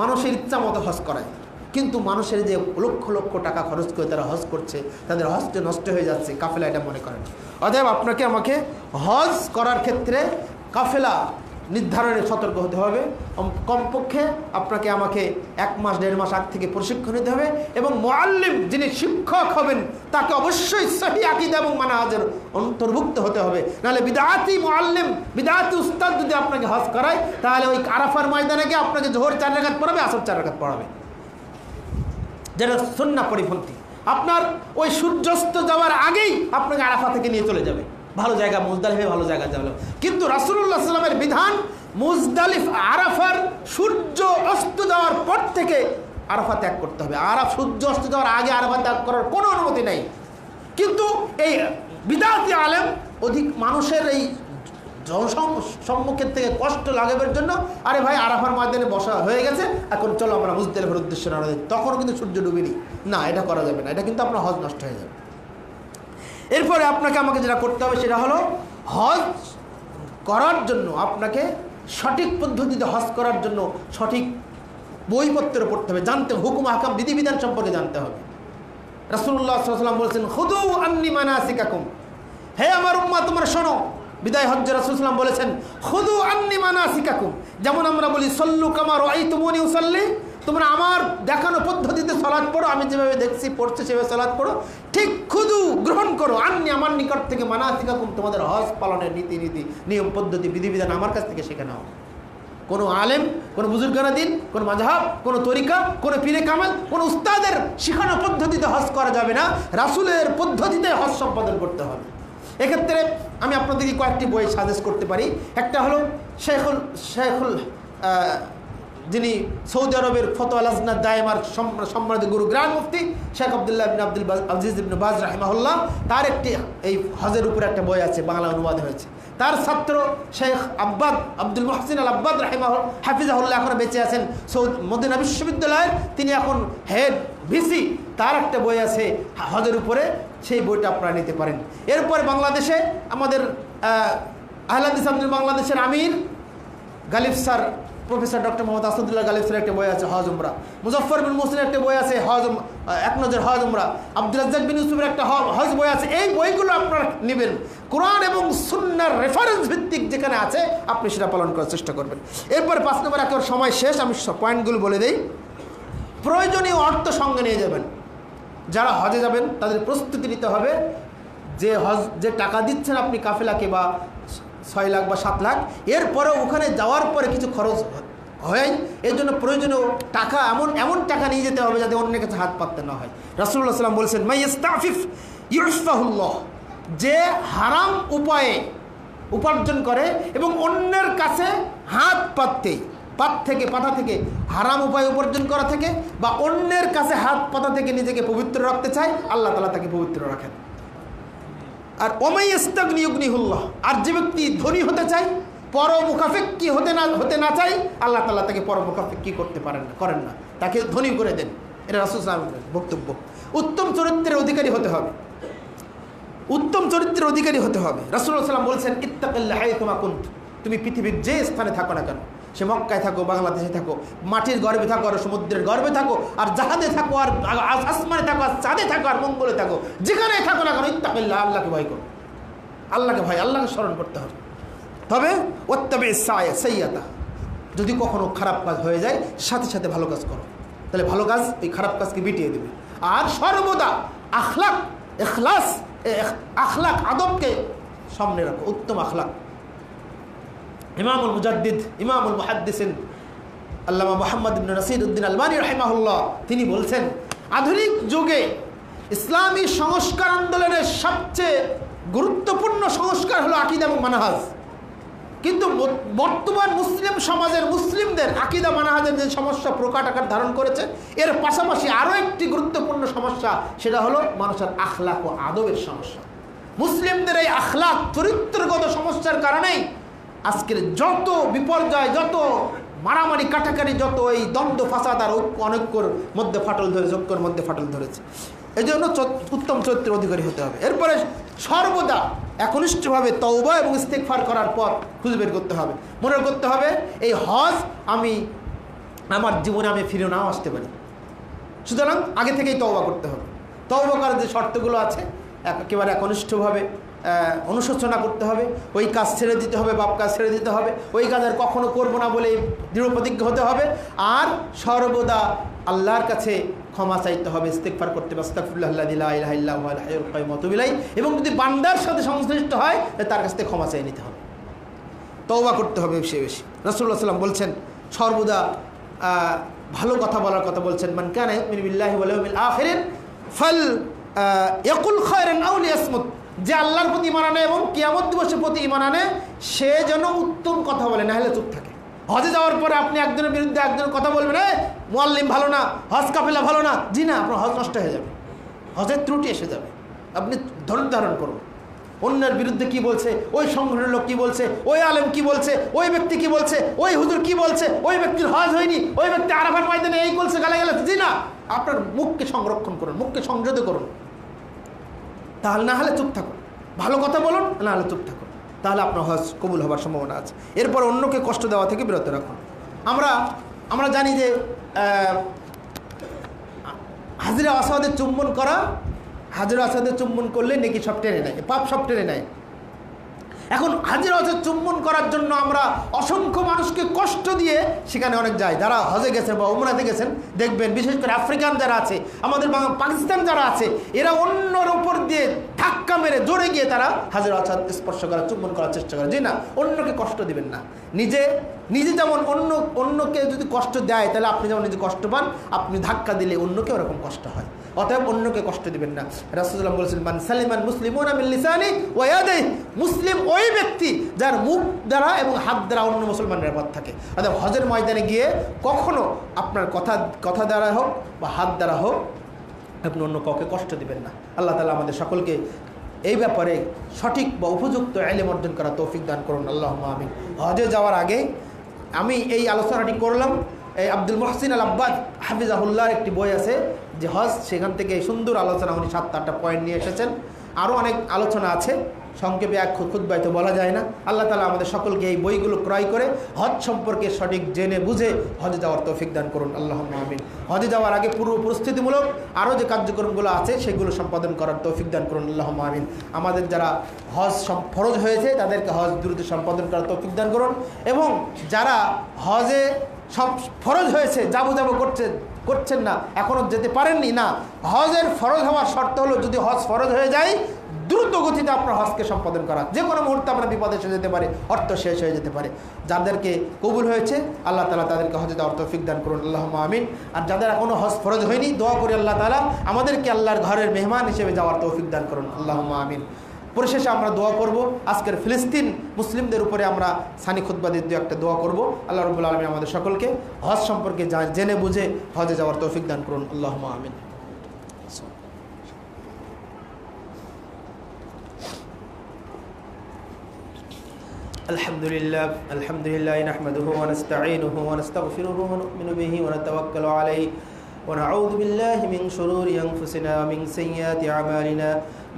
মানুষের ইচ্ছা মতো হজ করায়, কিন্তু মানুষের যে লক্ষ লক্ষ টাকা খরচ করে তারা হজ করছে, তাদের হজটা নষ্ট হয়ে যাচ্ছে, কাফেলা এটা মনে করেন। অতএব আপনাকে আমাকে হজ করার ক্ষেত্রে কাফেলা নির্ধারণে সতর্ক হতে হবে। কমপক্ষে আপনাকে আমাকে 1 মাস 1.5 মাস আগ থেকে প্রশিক্ষণ নিতে হবে, এবং মুআল্লিম যিনি শিক্ষক হবেন তাকে অবশ্যই সহি আকীদা এবং মানহাজের অন্তর্ভুক্ত হতে হবে। নাহলে বিদআতি মুআল্লিম, বিদআতি উস্তাদ যদি আপনাকে হজ করায়, তাহলে ওই আরাফার ময়দানে গিয়ে আপনাকে জোহর 4 রাকাত পড়াবে, আসর 4 রাকাত পড়াবে, যেটা সুন্নাহ পরিপন্থী। আপনার ওই সূর্যাস্ত যাওয়ার আগেই আপনাকে আরাফা থেকে নিয়ে চলে যাবে ভালো জায়গা, মুজদালিফায় ভালো জায়গা যাবে। কিন্তু রাসূলুল্লাহ সাল্লাল্লাহু আলাইহি ওয়াসাল্লামের বিধান মুজদালিফা, আরাফার সূর্য অস্ত যাওয়ার পর থেকে আরাফা ত্যাগ করতে হবে। সূর্য অস্ত যাওয়ার আগে আরাফা ত্যাগ করার কোনো অনুমতি নেই। কিন্তু এই বিদআতি আলেম অধিক মানুষের এই সম্মুখের থেকে কষ্ট লাগাবার জন্য, আরে ভাই আরাফার ময়দানে বসা হয়ে গেছে, এখন চলো আমরা মুজদালিফার উদ্দেশ্যে রওনা দিই, তখনও কিন্তু সূর্য ডুবেনি। না, এটা করা যাবে না, এটা কিন্তু আপনার হজ নষ্ট হয়ে যাবে। এরপরে আপনাকে আমাকে যেটা করতে হবে সেটা হলো, হজ করার জন্য আপনাকে সঠিক পদ্ধতিতে হজ করার জন্য সঠিক বইপত্র পড়তে হবে, জানতে হুকুম আহকাম বিধিবিধান সম্পর্কে জানতে হবে। রাসূলুল্লাহ সাল্লাল্লাহু আলাইহি ওয়াসাল্লাম বলেছেন, খুদু আন্নি মানাসিকাকুম, হে আমার উম্মাহ তোমরা শোনো। বিদায় হজ্জে রাসূল সাল্লাল্লাহু আলাইহি ওয়াসাল্লাম বলেছেন, খুদু আন্নি মানাসিকাকুম, যেমন আমরা বলি সল্লু কামা রাআইতুমুনি উসাল্লি, তোমরা আমার দেখানো পদ্ধতিতে সালাত পড়ো, আমি যেভাবে দেখছি পড়ছে সেভাবে সালাত পড়ো, ঠিক খুদু গ্রহণ করো আন্নি, আমার নিকট থেকে মানাসিকাকুম, তোমাদের হজ পালনের নীতি নিয়ম পদ্ধতি বিধিবিধান আমার কাছ থেকে শিখে নাও। কোনো আলেম, কোনো বুজুর্গানা দিন, কোনো মাযহাব, কোনো তরিকা, কোনো পীরে কামেল, কোনো উস্তাদের শিখানো পদ্ধতিতে হজ করা যাবে না, রাসূলের পদ্ধতিতে হজ সম্পাদন করতে হবে। এক্ষেত্রে আমি আপনাদেরকে কয়েকটি বই সাজেস্ট করতে পারি। একটা হলো শেখুল যিনি সৌদি আরবের ফতোয়া লাজনা দায়েমার সম্মানিত গুরু গ্রান্ড মুফতি শেখ আব্দুল্লাহ ইবনে আব্দুল আজিজ ইবনে বাজ রাহিমাহুল্লাহ, তার একটি এই হজের উপরে একটা বই আছে, বাংলা অনুবাদ হয়েছে, তার ছাত্র শেখ আব্বাদ আব্দুল মুহসিন আল আব্বাদ হাফিজাহুল্লাহ এখন বেঁচে আছেন মদিনা বিশ্ববিদ্যালয়ের, তিনি এখন হেড ভিসি। তার একটা বই আছে হজের উপরে, সেই বইটা আপনারা নিতে পারেন। এরপরে বাংলাদেশে আমাদের আহলে হাদিস বাংলাদেশের আমির Galib sir, professor doctor Mohammad Asadullah Galib স্যারের একটা বই আছে হজ উমরা। মুজফর বিন মুহসিনের একটা বই আছে এক নজর হজ উমরা। আব্দুল রাজ্জাক বিন ইউসুফের একটা হজ বই আছে। এই বইগুলো আপনারা নেবেন, কোরআন এবং সুন্নাহর রেফারেন্স ভিত্তিক যেখানে আছে আপনি সেটা পালন করার চেষ্টা করবেন। এরপর 5 নম্বর, একেবারে সময় শেষ, আমি পয়েন্টগুলো বলে দিই। প্রয়োজনীয় অর্থ সঙ্গে নিয়ে যাবেন। যারা হজে যাবেন তাদের প্রস্তুতি নিতে হবে যে টাকা দিচ্ছেন আপনি কাফেলাকে, বা 6 লাখ বা 7 লাখ, এরপরেও ওখানে যাওয়ার পরে কিছু খরচ হয়। এর জন্য প্রয়োজনীয় টাকা এমন টাকা নিয়ে যেতে হবে যাতে অন্যের কাছে হাত পাততে না হয়। রাসূলুল্লাহ সাল্লাল্লাহু আলাইহি ওয়াসাল্লাম বলছেন, মাইয়াস্তাফিফ ইউফাহুল্লাহ, যে হারাম উপায়ে উপার্জন করে এবং অন্যের কাছে হাত পাতা থেকে হারাম উপায়ে উপার্জন করা থেকে বা অন্যের কাছে হাত পাতা থেকে নিজেকে পবিত্র রাখতে চায়, আল্লাহ তাআলা তাকে পবিত্র রাখেন। আর ওমাইয়াস্তাগনি ইউগনিহুল্লাহ, আর যে ব্যক্তি ধনী হতে চায়, পরমুখাফেক্ষী হতে না চায়, আল্লাহ তাআলা তাকে পরমুখাফেক্ষী করেন না, তাকে ধনী করে দেন। এটা রাসূল সাল্লাল্লাহু আলাইহি ওয়াসাল্লামের বক্তব্য। উত্তম চরিত্রের অধিকারী হতে হবে, উত্তম চরিত্রের অধিকারী হতে হবে। রাসূলুল্লাহ সাল্লাল্লাহু আলাইহি ওয়াসাল্লাম বলছেন, ইত্তাকিল্লাহ হাইতুমা কুন্ত, তুমি পৃথিবীর যে স্থানে থাকো না কেন, সে মক্কায় থাকো, বাংলাদেশে থাকো, মাটির গর্ভে থাকো আর সমুদ্রের গর্ভে থাকো, আর জাহাজে থাকো আর আসমানে থাকো আর চাঁদে থাকো আর মঙ্গলে থাকো, যেখানে থাকো না কেন, ইত্তাকিল্লাহ, আল্লাহকে ভয় করো, আল্লাহকে ভয়, আল্লাহকে স্মরণ করতে হবে। তবে ওয়াত্তাবি সাইয়্যাতা, যদি কখনো খারাপ কাজ হয়ে যায় সাথে সাথে ভালো কাজ করো, তাহলে ভালো কাজ এই খারাপ কাজকে মিটিয়ে দেবে। আর সর্বদা আখলাক, ইখলাস, আখলাক আদবকে সামনে রাখো, উত্তম আখলাক। ইমামুল মুজাদ্দিদ, ইমামুল মুহাদ্দিসিন আল্লামা মুহাম্মদ ইবনে নাসিরউদ্দিন আলবানী রাহিমাহুল্লাহ, তিনি বলছেন, আধুনিক যুগে ইসলামী সংস্কার আন্দোলনের সবচেয়ে গুরুত্বপূর্ণ সংস্কার হলো আকীদা এবং মানহাজ। কিন্তু বর্তমান মুসলিম সমাজের মুসলিমদের আকীদা মানহাজের যে সমস্যা প্রকাট আকার ধারণ করেছে, এর পাশাপাশি আরও একটি গুরুত্বপূর্ণ সমস্যা, সেটা হলো মানুষের আখলাক ও আদবের সমস্যা। মুসলিমদের এই আখলাক চরিত্রগত সমস্যার কারণেই আজকের যত বিপর্যয়, যত মারামারি কাটাকাটি, যত এই দ্বন্দ্ব ফাসাদ আর অনৈক্যর মধ্যে ফাটল ধরেছে, ঐক্যর মধ্যে ফাটল ধরেছে। এই জন্য উত্তম চরিত্রের অধিকারী হতে হবে। এরপরে সর্বদা একনিষ্ঠভাবে তওবা এবং ইস্তেগফার করার পর খুঁজে বের করতে হবে, মনে করতে হবে এই হজ আমার জীবনে আমি ফিরে নাও আসতে পারি। সুতরাং আগে থেকেই তওবা করতে হবে। তওবা করার যে শর্তগুলো আছে একেবারে একনিষ্ঠভাবে অনুশোচনা করতে হবে, ওই কাজ ছেড়ে দিতে হবে, বাপ কাজ ছেড়ে দিতে হবে, ওই কাজ আর কখনো করবো না বলে দৃঢ় প্রতিজ্ঞ হতে হবে। আর সর্বদা আল্লাহর কাছে ক্ষমা চাইতে হবে, ইস্তেগফার করতে হবে, আস্তাগফিরুল্লাহ লা ইলাহা ইল্লা হুয়াল হাইয়ুল কাইয়্যুম ওয়া আতুবু ইলাইহি। এবং যদি বান্দার সাথে সংশ্লিষ্ট হয় তার কাছ থেকে ক্ষমা চেয়ে নিতে হবে, তওবা করতে হবে বেশি বেশি। রাসূলুল্লাহ সাল্লাল্লাহু আলাইহি ওয়াসাল্লাম বলছেন, সর্বদা ভালো কথা বলার কথা বলছেন, মান কানা ইউমিনু বিল্লাহি ওয়াল ইয়াউমিল আখির ফাল ইয়াকুল খায়রান আও লিয়াসমুত, যে আল্লাহর প্রতি ঈমান আনে এবং কিয়ামত দিবসের প্রতি ঈমান আনে সে যেন উত্তম কথা বলে, না হলে চুপ থাকে। হজে যাওয়ার পরে আপনি একজনের বিরুদ্ধে একজনের কথা বলবেন, মুআল্লিম ভালো না, হজ কাফেলা ভালো না, জি না, আপনার হজ নষ্ট হয়ে যাবে, হজের ত্রুটি এসে যাবে। আপনি ধৈর্য ধারণ করুন, অন্যের বিরুদ্ধে কি বলছে, ওই সংগঠনের লোক কি বলছে, ওই আলেম কি বলছে, ওই ব্যক্তি কি বলছে, ওই হুজুর কি বলছে, ওই ব্যক্তির হজ হয়নি, ওই ব্যক্তি আরাফার ময়দানে এই বলছে, গালে গালে, জি না, আপনার মুখকে সংরক্ষণ করুন, মুখকে সংযত করুন। তাহলে না হলে চুপ থাকুন, ভালো কথা বলুন, না হলে চুপ থাকুন, তাহলে আপনার হজ কবুল হবার সম্ভাবনা আছে। এরপর অন্যকে কষ্ট দেওয়া থেকে বিরত রাখুন। আমরা জানি যে হাজরে আসওয়াদের চুম্বন করা, হাজরে আসওয়াদের চুম্বন করলে নেকি সব টেনে নেয়, পাপ সব টেনে নেয়। এখন হাজরে আসওয়াদ চুম্বন করার জন্য আমরা অসংখ্য মানুষকে কষ্ট দিয়ে সেখানে অনেক যায়। যারা হজে গেছেন বা উমরাতে গেছেন দেখবেন, বিশেষ করে আফ্রিকান যারা আছে, আমাদের পাকিস্তান যারা আছে, এরা অন্যর উপর দিয়ে ধাক্কা মেরে জোরে গিয়ে তারা হাজরে আসওয়াদ স্পর্শ করার, চুম্বন করার চেষ্টা করে। জি না, অন্যকে কষ্ট দিবেন না। নিজে যেমন অন্যকে যদি কষ্ট দেয়, তাহলে আপনি যেমন নিজে কষ্ট পান, আপনি ধাক্কা দিলে অন্যকে ওরকম কষ্ট হয়। অতএব অন্যকে কষ্ট দিবেন না। রাসূলুল্লাহ বলেছেন, মান সালিমান মুসলিমুনা মিন লিসানি ওয়া ইয়াদিহি, মুসলিম ওই ব্যক্তি যার মুখ দ্বারা এবং হাত দ্বারা অন্য মুসলমানের নিরাপদ থাকে। অতএব হজের ময়দানে গিয়ে কখনো আপনার কথা দ্বারা হোক বা হাত দ্বারা হোক আপনি অন্য কাউকে কষ্ট দিবেন না। আল্লাহ তাআলা আমাদের সকলকে এই ব্যাপারে সঠিক বা উপযুক্ত ইলম অর্জন করা তৌফিক দান করুন আল্লাহুম্মা আমিন। হজে যাওয়ার আগে আমি এই আলোচনাটি করলাম। এই আব্দুল মুহসিন আল আব্বাদ হাফিজাহুল্লাহর একটি বই আছে যে হজ, সেখান থেকে সুন্দর আলোচনা উনি 7-8টা পয়েন্ট নিয়ে এসেছেন। আরও অনেক আলোচনা আছে, সংক্ষেপে এক খুতবায় তো বলা যায় না। আল্লাহ তাআলা আমাদের সকলকে এই বইগুলো ক্রয় করে হজ সম্পর্কে সঠিক জেনে বুঝে হজে যাওয়ার তৌফিক দান করুন আল্লাহুম্মা আমিন। হজে যাওয়ার আগে পূর্ব প্রস্তুতিমূলক আরও যে কার্যক্রমগুলো আছে সেগুলো সম্পাদন করার তৌফিক দান করুন আল্লাহুম্মা আমিন। আমাদের যারা হজ ফরজ হয়েছে তাদেরকে হজ দ্রুত সম্পাদন করার তৌফিক দান করুন, এবং যারা হজে সব ফরজ হয়েছে যাবো করছেন না, এখনও যেতে পারেননি, না, হজের ফরজ হওয়ার শর্ত হলো যদি হজ ফরজ হয়ে যায় দ্রুত গতিতে আপনার হজকে সম্পাদন করা। যে কোনো মুহূর্তে আপনার বিপদে এসে যেতে পারে, অর্থ শেষ হয়ে যেতে পারে। যাদেরকে কবুল হয়েছে আল্লাহ তাআলা তাদেরকে হজে দেওয়ার তৌফিক দান করুন আল্লাহুম্মা আমিন। আর যাদের এখনও হজ ফরজ হয়নি, দোয়া করি আল্লাহ তাআলা আমাদেরকে আল্লাহর ঘরের মেহমান হিসেবে যাওয়ার তৌফিক দান করুন আল্লাহুম্মা আমিন। পরিশেষে আমরা দোয়া করব, আজকের ফিলিস্তিন মুসলিমদের উপরে আমরা সানি খুতবা দিয়ে একটা দোয়া করব। আল্লাহ রাব্বুল আলামিন আমাদের সকলকে হজ সম্পর্কে জেনে বুঝে হজে যাওয়ার তৌফিক দান করুন আল্লাহুম্মা আমিন। আলহামদুলিল্লাহ নাহমাদুহু ওয়া নাস্তাঈনুহু ওয়া নাস্তাগফিরুহু ওয়া নু'মিনু বিহি ওয়া নাতাওয়াক্কালু আলাইহি ওয়া নাউযু বিল্লাহি মিন শুরুরি আনফুসিনা ওয়া মিন সাইয়্যাতি আমালিনা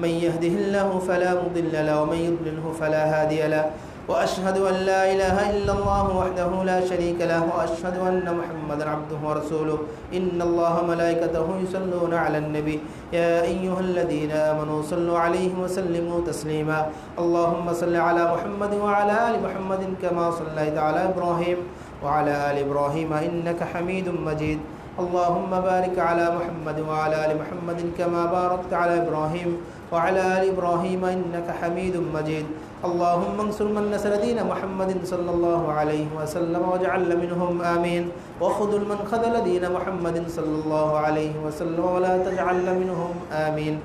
মান ইয়াহদিহিল্লাহু ফালা মুদিল্লা লাহু ওয়া মান ইউদ্লিলহু ফালা হাদিয়া লাহু ওয়া আশহাদু আন লা ইলাহা ইল্লাল্লাহু ওয়াহদাহু লা শারীকা লাহু ওয়া আশহাদু আন্না মুহাম্মাদান আবদুহু ওয়া রাসূলুহু ইন্নাল্লাহা মালায়েকাতাহু ইউসাল্লুনা আলান নবী ইয়া আইয়ুহাল্লাযীনা আমানু সাল্লু আলাইহি ওয়া সাল্লিমু তাসলিমা আল্লাহুম্মা সাল্লি আলা মুহাম্মাদিন ওয়া আলা আলি মুহাম্মাদিন কামা সাল্লাইতা আলা ইব্রাহিম ওয়া আলা আলি ইব্রাহিম ইন্নাকা হামিদুম মাজিদ اللهم بارك على محمد وعلى آل محمد كما باركت على إبراهيم وعلى آل إبراهيم إنك حميد مجيد اللهم انصر من نصر دين محمد صلى الله عليه وسلم واجعل منهم آمين وخذل من خذل دين محمد صلى الله عليه وسلم ولا تجعل منهم آمين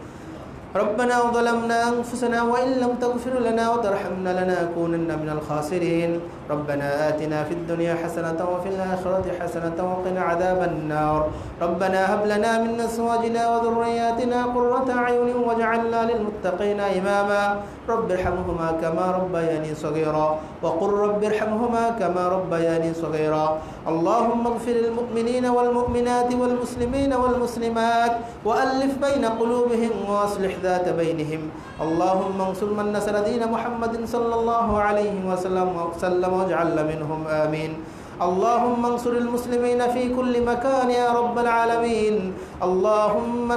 ربنا ظلمنا أنفسنا وإن لم تغفر لنا وترحمنا لنكونن من الخاسرين ربنا آتنا في الدنيا حسنة وفي الآخرة حسنة وقنا عذاب النار ربنا هب لنا من أزواجنا وذرياتنا قرة أعين واجعلنا للمتقين إماما رب ارحمهما كما ربياني صغيرا وقل رب ارحمهما كما ربياني صغيرا اللهم اغفر للمؤمنين والمؤمنات والمسلمين والمسلمات وألف بين قلوبهم وأصلح ذات بينهم اللهم انصر من نصر دين محمد صلى الله عليه وسلم واجعل منهم آمين اللهم انصر المسلمين في كل مكان يا رب العالمين اللهم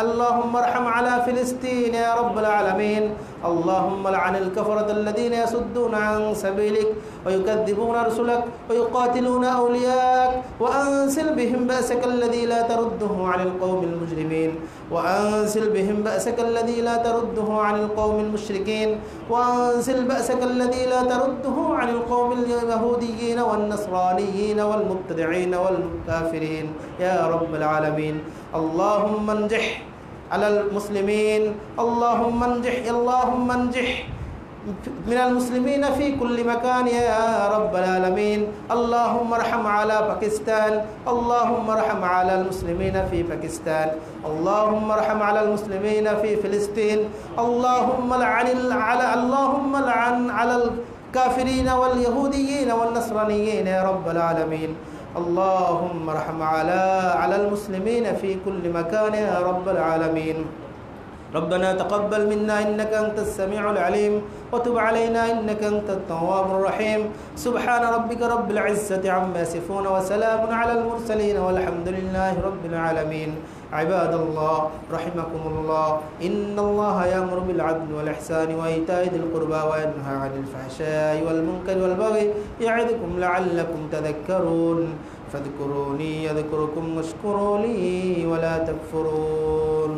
اللهم ارحم على فلسطين يا رب العالمين اللهم لعن الكفرة الذين يصدون عن سبيلك ويكذبون رسلك ويقاتلون أولياءك وأنزل بهم بأسك الذي لا ترده عن القوم المجرمين وأنزل بهم بأسك الذي لا ترده عن القوم المشركين وأنزل بأسك الذي لا ترده عن القوم اليهوديين والنصرانيين والمبتدعين والكافرين يا رب العالمين اللهم انجح على المسلمين اللهم انجح من المسلمين في كل مكان يا رب العالمين اللهم ارحم على باكستان اللهم ارحم على المسلمين في باكستان اللهم ارحم على المسلمين في فلسطين اللهم لعن على الكافرين واليهوديين والنصرانيين يا رب العالمين اللهم ارحم على المسلمين في كل مكان يا رب العالمين ربنا تقبل منا إنك أنت السميع العليم وتب علينا إنك أنت التواب الرحيم سبحان ربك رب العزة عما يصفون وسلام على المرسلين والحمد لله رب العالمين عباد الله رحمكم الله إن الله يأمر بالعدل والإحسان وإيتاء ذي القربى وينهى عن الفحشاء والمنكر والبغي يعظكم لعلكم تذكرون فاذكروني يذكركم واشكروا لي ولا تكفرون